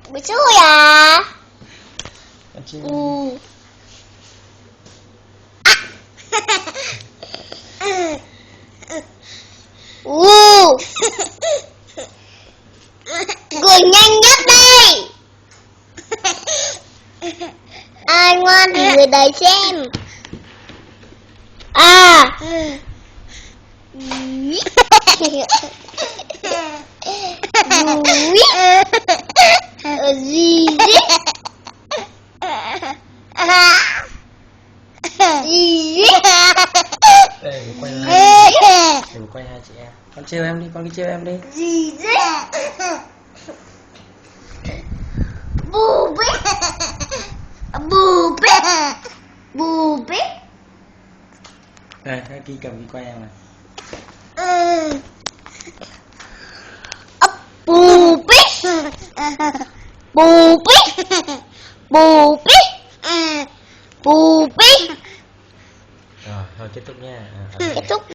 Bị xui à. Con chim. Cười nhanh nhất đây. Ai ngoan thì người đấy xem. À. Gì gì? Gì gì? Đây, mình quay hai chị em. Con trêu em đi, con đi trêu em đi. Gì gì? Bù bít. Bù bít. Bù bít. Đây, hai Ki cầm đi quay em này. Bù bít. Bù bít. Bù bít. Bù bít. Rồi, thôi kết thúc nha. Kết thúc.